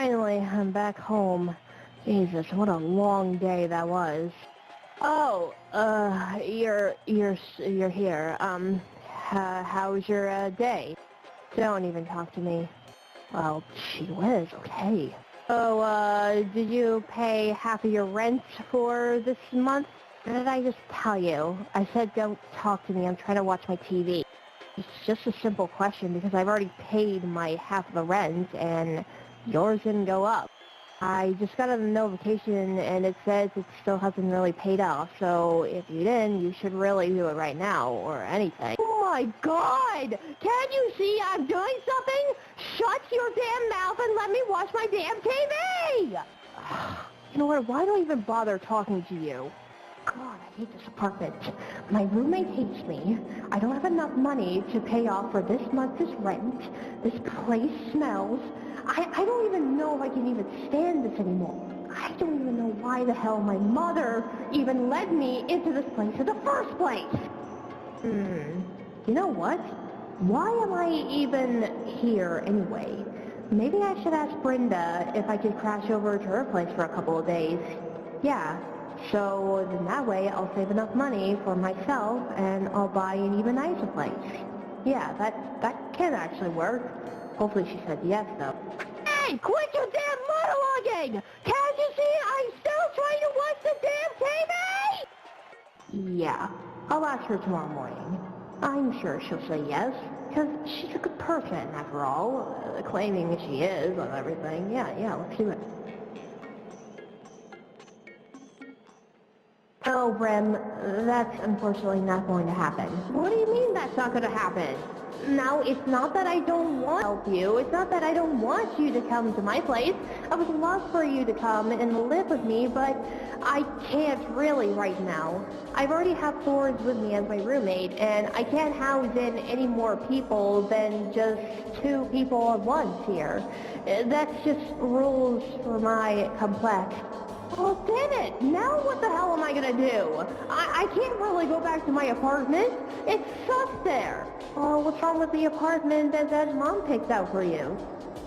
finally, I'm back home. Jesus, what a long day that was. Oh, you're here. How's your, day? Don't even talk to me. Well, gee whiz, okay. So, did you pay half of your rent for this month? What did I just tell you? I said don't talk to me, I'm trying to watch my TV. It's just a simple question because I've already paid my half of the rent and yours didn't go up. I just got a notification and it says it still hasn't really paid off, so if you didn't, you should really do it right now or anything. Oh my god! Can't you see I'm doing something? Shut your damn mouth and let me watch my damn TV! You know what, why do I even bother talking to you? God, I hate this apartment. My roommate hates me. I don't have enough money to pay off for this month's rent. This place smells. I don't even know if I can even stand this anymore. I don't even know why the hell my mother even led me into this place in the first place. You know what? Why am I even here anyway? Maybe I should ask Brenda if I could crash over to her place for a couple of days. Yeah. So then that way I'll save enough money for myself and I'll buy an even nicer place. Yeah, that can actually work. Hopefully she said yes though. Hey, quit your damn monologuing! Can't you see I'm still trying to watch the damn TV? Yeah, I'll ask her tomorrow morning. I'm sure she'll say yes, because she's a good person after all, claiming that she is on everything. Yeah, let's do it. Oh, Brim, that's unfortunately not going to happen. What do you mean that's not going to happen? Now, it's not that I don't want to help you. It's not that I don't want you to come to my place. I would love for you to come and live with me, but I can't really right now. I've already have Thorns with me as my roommate, and I can't house in any more people than just 2 people at once here. That's just rules for my complex. Well, damn it! Now what the hell am I gonna do? I can't really go back to my apartment. It sucks there. Oh, what's wrong with the apartment that Mom picked out for you?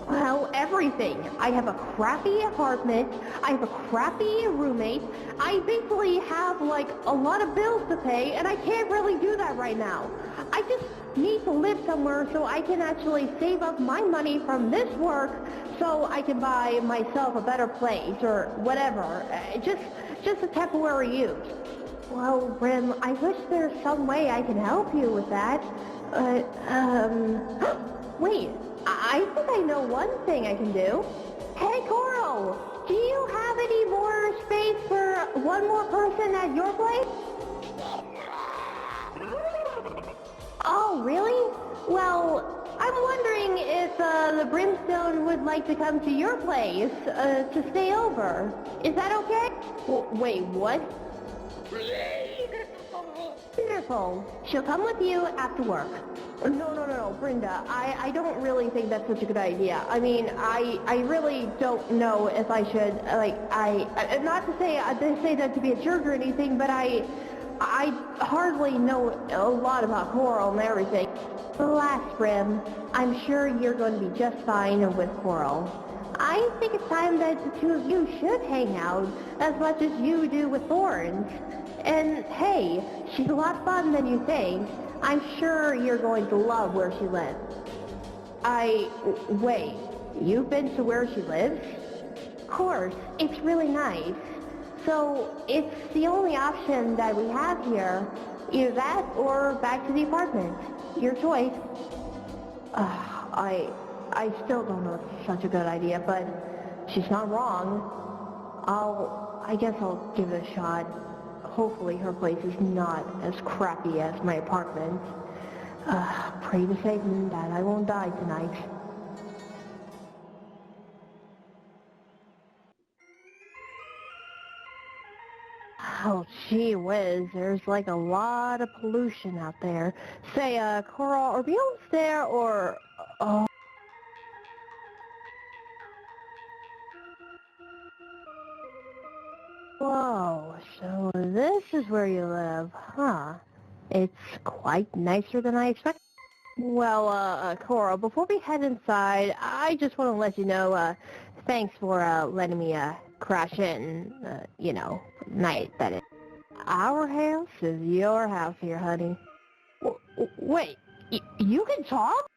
Well, everything. I have a crappy apartment. I have a crappy roommate. I basically have, like, a lot of bills to pay, and I can't really do that right now. I just need to live somewhere so I can actually save up my money from this work so I can buy myself a better place or whatever. Just a temporary use. Well, Brim, I wish there's some way I can help you with that. Wait, I think I know one thing I can do. Hey, Coral, do you have any more space for one more person at your place? Oh, really? Well, I'm wondering if the Brimstone would like to come to your place to stay over. Is that okay? Wait, what? Wonderful. She'll come with you after work. No, Brenda, I don't really think that's such a good idea. I mean, I really don't know if I should, like, not to say that to be a jerk or anything, but I hardly know a lot about Coral and everything. Relax, Brim. I'm sure you're going to be just fine with Coral. I think it's time that the 2 of you should hang out as much as you do with Thorns. And hey, she's a lot fun than you think. I'm sure you're going to love where she lives. Wait, you've been to where she lives? Of course, it's really nice. So, it's the only option that we have here. Either that or back to the apartment. Your choice. I still don't know if it's such a good idea, but she's not wrong. I guess I'll give it a shot. Hopefully her place is not as crappy as my apartment. Pray to Satan that I won't die tonight. Oh, gee whiz, there's like a lot of pollution out there. Say, Coral, are we almost there, or... Oh... Whoa, so this is where you live, huh? It's quite nicer than I expected. Well, Coral, before we head inside, I just want to let you know, Thanks for, letting me, crash in, night, that is. Our house is your house here, honey. Wait, you can talk?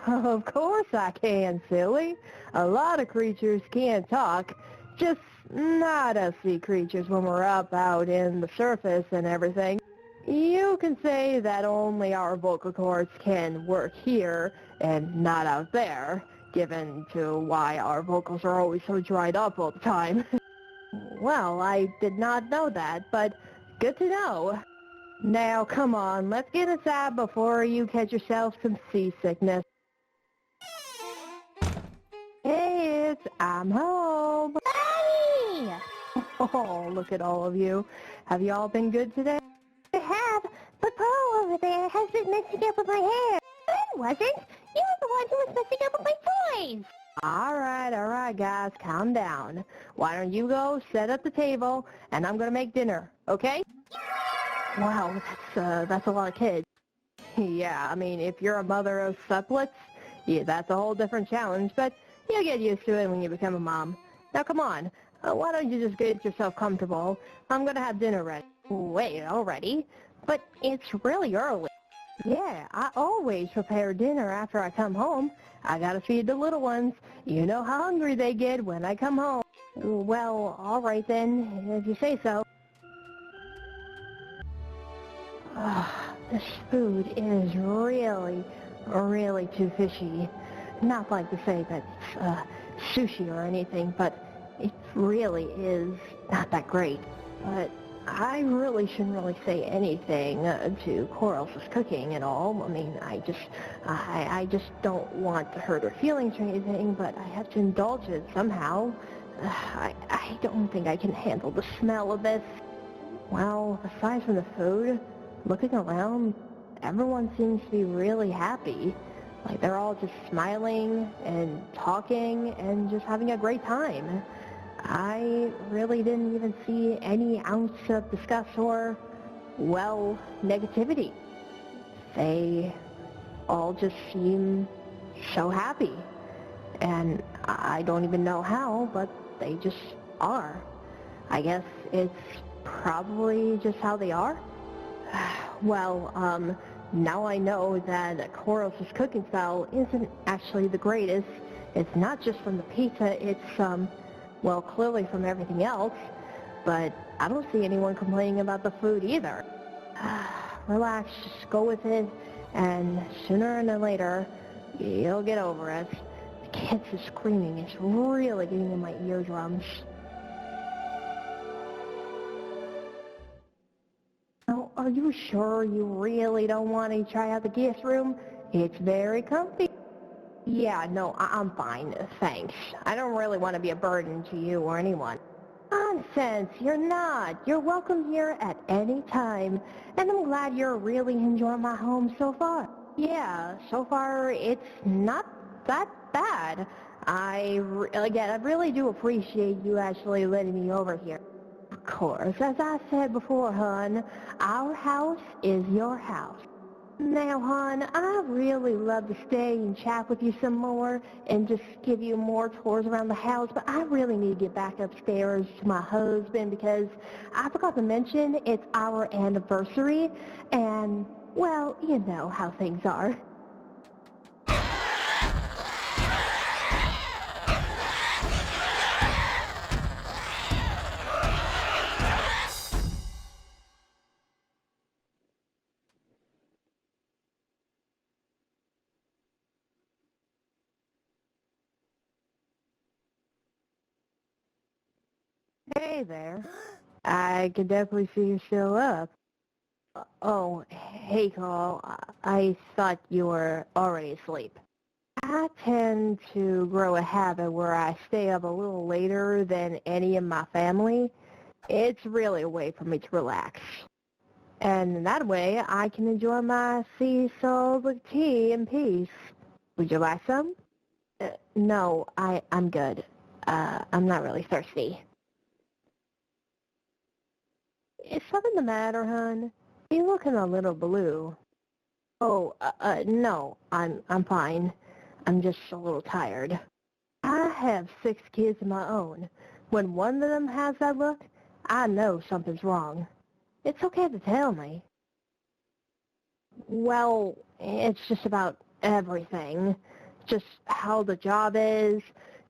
Of course I can, silly. A lot of creatures can talk, just not us sea creatures when we're up out in the surface and everything. You can say that only our vocal cords can work here and not out there, given to why our vocals are always so dried up all the time. Well, I did not know that, but good to know. Now, come on, let's get inside before you catch yourself some seasickness. Kids, I'm home. Daddy! Oh, look at all of you. Have you all been good today? I have, but Pearl over there has been messing up with my hair. I wasn't. You were the one who was messing up with my toys. All right, guys, calm down. Why don't you go set up the table, and I'm gonna make dinner, okay? Wow, that's a lot of kids. Yeah, I mean, if you're a mother of sepplets, yeah, that's a whole different challenge, but you'll get used to it when you become a mom. Now, come on. Why don't you just get yourself comfortable? I'm gonna have dinner ready. Wait, already? But it's really early. Yeah, I always prepare dinner after I come home. I gotta feed the little ones. You know how hungry they get when I come home. Well, all right then, if you say so. This food is really, really too fishy. Not like to say that it's sushi or anything, but it really is not that great. But I really shouldn't really say anything to Coral's cooking at all. I mean, I just don't want to hurt her feelings or anything, but I have to indulge it somehow. I don't think I can handle the smell of this. Well, aside from the food, looking around, everyone seems to be really happy. Like they're all just smiling and talking and just having a great time. I really didn't even see any ounce of disgust or, well, negativity. They all just seem so happy. And I don't even know how, but they just are. I guess it's probably just how they are. Well, now I know that Coral's cooking style isn't actually the greatest. It's not just from the pizza, it's, well, clearly from everything else, but I don't see anyone complaining about the food either. Relax, just go with it, and sooner or later, you'll get over it. The kids are screaming. It's really getting in my eardrums. Now, are you sure you really don't want to try out the guest room? It's very comfy. Yeah, no, I'm fine, thanks. I don't really want to be a burden to you or anyone. Nonsense, you're not. You're welcome here at any time, and I'm glad you're really enjoying my home so far. Yeah, so far it's not that bad. I really do appreciate you actually letting me over here. Of course, as I said before, hon, our house is your house. Now, hon, I'd really love to stay and chat with you some more and just give you more tours around the house, but I really need to get back upstairs to my husband because I forgot to mention it's our anniversary, and, well, you know how things are. Hey there. I can definitely see you're still up. Oh, hey, Carl. I thought you were already asleep. I tend to grow a habit where I stay up a little later than any of my family. It's really a way for me to relax. And that way, I can enjoy my sea salt with tea in peace. Would you like some? No, I'm good. I'm not really thirsty. Is something the matter, hon? You're looking a little blue. Oh, no, I'm fine. I'm just a little tired. I have 6 kids of my own. When one of them has that look, I know something's wrong. It's okay to tell me. Well, it's just about everything. Just how the job is,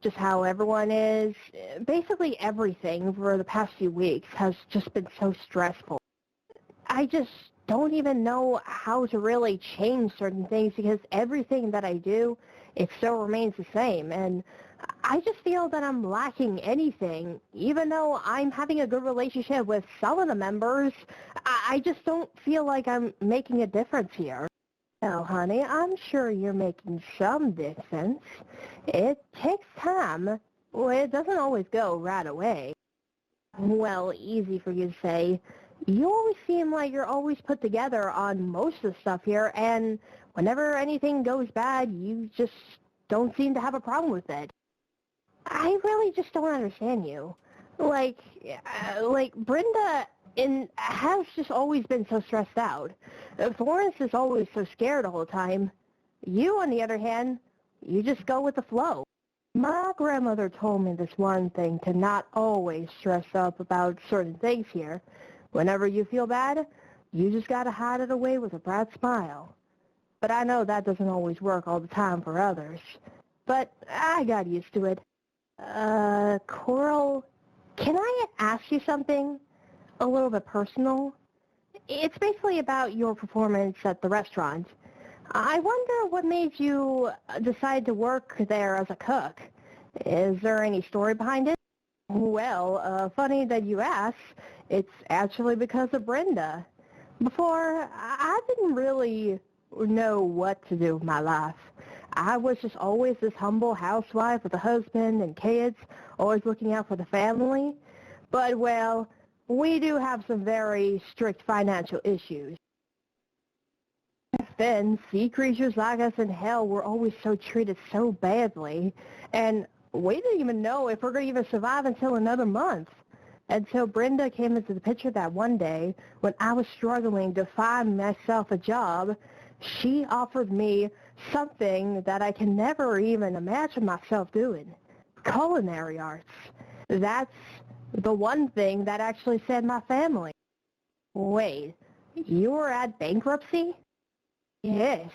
just how everyone is. Basically everything for the past few weeks has just been so stressful. I just don't even know how to really change certain things because everything that I do, it still remains the same. And I just feel that I'm lacking anything. Even though I'm having a good relationship with some of the members, I just don't feel like I'm making a difference here. Well, honey, I'm sure you're making some difference. It takes time. Well, it doesn't always go right away. Well, easy for you to say. You always seem like you're always put together on most of the stuff here, and whenever anything goes bad, you just don't seem to have a problem with it. I really just don't understand you. Like Brenda has just always been so stressed out. Florence is always so scared all the time. You, on the other hand, you just go with the flow. My grandmother told me this one thing, to not always stress up about certain things here. Whenever you feel bad, you just gotta hide it away with a bright smile. But I know that doesn't always work all the time for others. But I got used to it. Coral, can I ask you something a little bit personal? It's basically about your performance at the restaurant. I wonder what made you decide to work there as a cook. Is there any story behind it? Well, funny that you ask. It's actually because of Brenda. Before, I didn't really know what to do with my life. I was just always this humble housewife with a husband and kids, always looking out for the family. But, well, we do have some very strict financial issues. Then, sea creatures like us in hell were always so treated so badly, and we didn't even know if we're going to even survive until another month. Until Brenda came into the picture that one day when I was struggling to find myself a job, she offered me something that I can never even imagine myself doing. Culinary arts. That's the one thing that actually saved my family. Wait, you were at bankruptcy? Yes.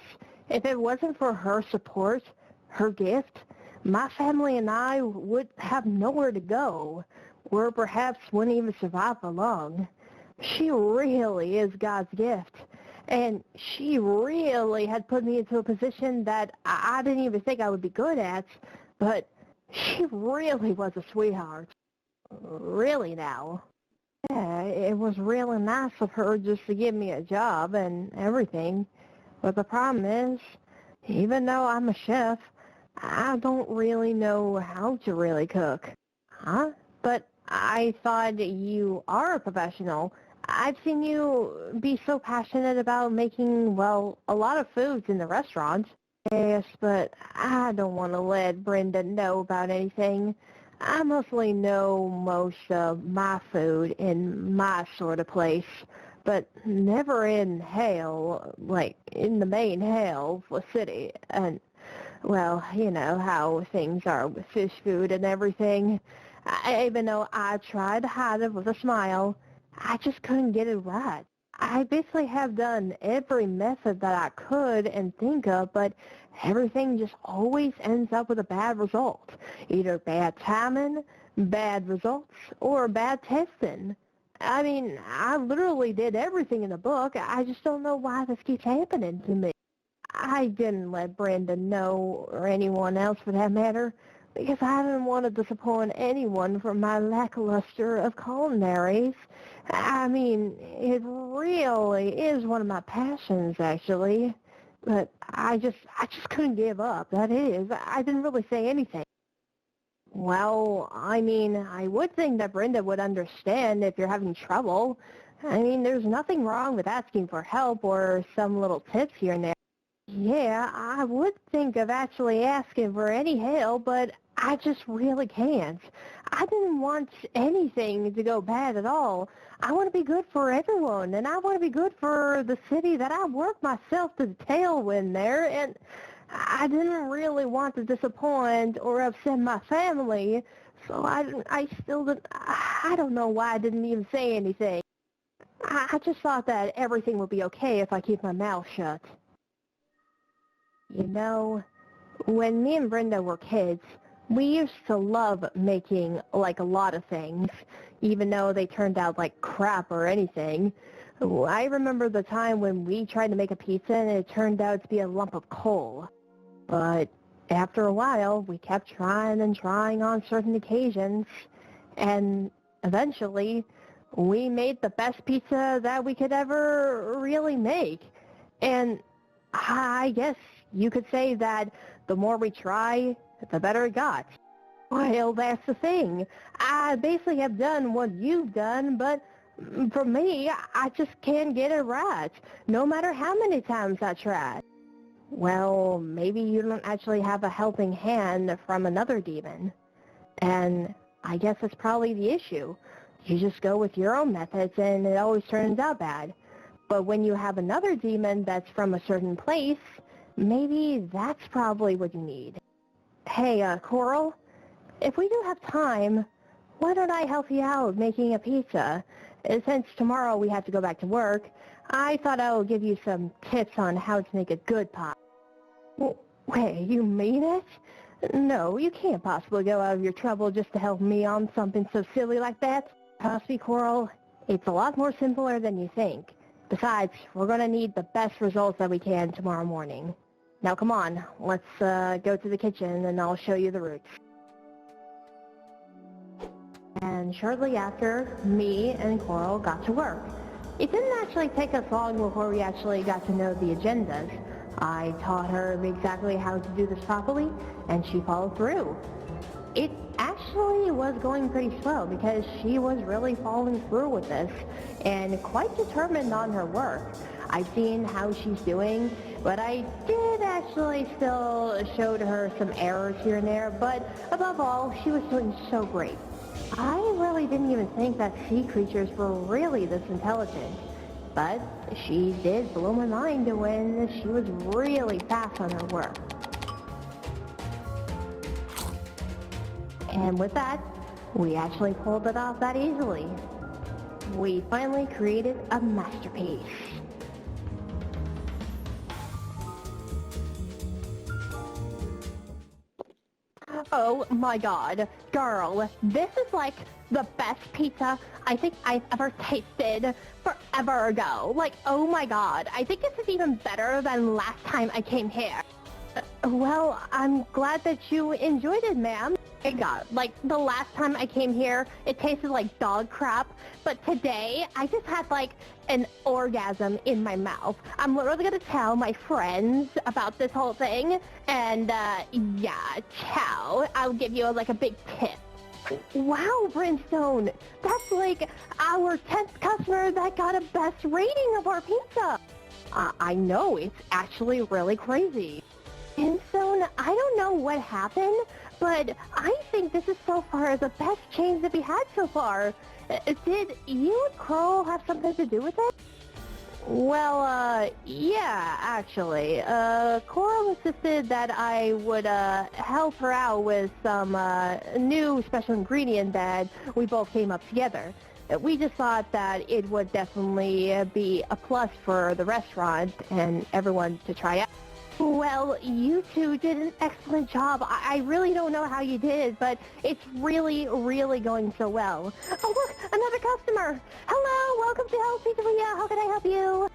If it wasn't for her support, her gift, my family and I would have nowhere to go, or perhaps wouldn't even survive for long. She really is God's gift. And she really had put me into a position that I didn't even think I would be good at, but she really was a sweetheart. Really now. Yeah, it was really nice of her just to give me a job and everything. But the problem is, even though I'm a chef, I don't really know how to really cook. Huh? But I thought you are a professional. I've seen you be so passionate about making, well, a lot of foods in the restaurant. Yes, but I don't want to let Brenda know about anything. I mostly know most of my food in my sort of place, but never in hell, like in the main hell city. And, well, you know how things are with fish food and everything. Even though I tried to hide it with a smile, I just couldn't get it right. I basically have done every method that I could and think of, but everything just always ends up with a bad result. Either bad timing, bad results, or bad testing. I mean, I literally did everything in the book. I just don't know why this keeps happening to me. I didn't let Brenda know, or anyone else for that matter, because I didn't want to disappoint anyone for my lackluster of culinaries. I mean, it really is one of my passions, actually. But I just couldn't give up. That is, I didn't really say anything. Well, I mean, I would think that Brenda would understand if you're having trouble. I mean, there's nothing wrong with asking for help or some little tips here and there. Yeah, I would think of actually asking for any help, but I just really can't. I didn't want anything to go bad at all. I want to be good for everyone, and I want to be good for the city that I worked myself to the tailwind there, and I didn't really want to disappoint or upset my family, so I still didn't, I don't know why I didn't even say anything. I just thought that everything would be okay if I keep my mouth shut. You know, when me and Brenda were kids, we used to love making, like, a lot of things, even though they turned out like crap or anything. I remember the time when we tried to make a pizza and it turned out to be a lump of coal. But after a while, we kept trying and trying on certain occasions, and eventually, we made the best pizza that we could ever really make. And I guess you could say that the more we try, the better it got. Well, that's the thing. I basically have done what you've done, but for me, I just can't get it right, no matter how many times I try. Well, maybe you don't actually have a helping hand from another demon. And I guess that's probably the issue. You just go with your own methods and it always turns out bad. But when you have another demon that's from a certain place, maybe that's probably what you need. Hey, Coral, if we do have time, why don't I help you out making a pizza? Since tomorrow we have to go back to work, I thought I would give you some tips on how to make a good pie. Wait, you mean it? No, you can't possibly go out of your trouble just to help me on something so silly like that. Trust me, Coral, it's a lot more simpler than you think. Besides, we're going to need the best results that we can tomorrow morning. Now come on, let's go to the kitchen and I'll show you the routes. And shortly after, me and Coral got to work. It didn't actually take us long before we actually got to know the agendas. I taught her exactly how to do this properly, and she followed through. It actually was going pretty slow because she was really following through with this and quite determined on her work. I've seen how she's doing, but I did actually still show her some errors here and there, but above all, she was doing so great. I really didn't even think that sea creatures were really this intelligent, but she did blow my mind when she was really fast on her work. And with that, we actually pulled it off that easily. We finally created a masterpiece. Oh my god, girl, this is like the best pizza I think I've ever tasted forever ago. Like, oh my god, I think this is even better than last time I came here. Well, I'm glad that you enjoyed it, ma'am. My god, like, the last time I came here, it tasted like dog crap, but today, I just had, like, an orgasm in my mouth. I'm literally gonna tell my friends about this whole thing, and, yeah, ciao. I'll give you, like, a big tip. Wow, Brimstone, that's, like, our 10th customer that got a best rating of our pizza. I know, it's actually really crazy. Brimstone, I don't know what happened, but I think this is so far the best change that we had so far. Did you and Coral have something to do with it? Well, yeah, actually. Coral insisted that I would, help her out with some, new special ingredient that we both came up together. We just thought that it would definitely be a plus for the restaurant and everyone to try out. Well, you two did an excellent job. I really don't know how you did, but it's really, really going so well. Oh, look, another customer. Hello, welcome to Pizzaria. How can I help you?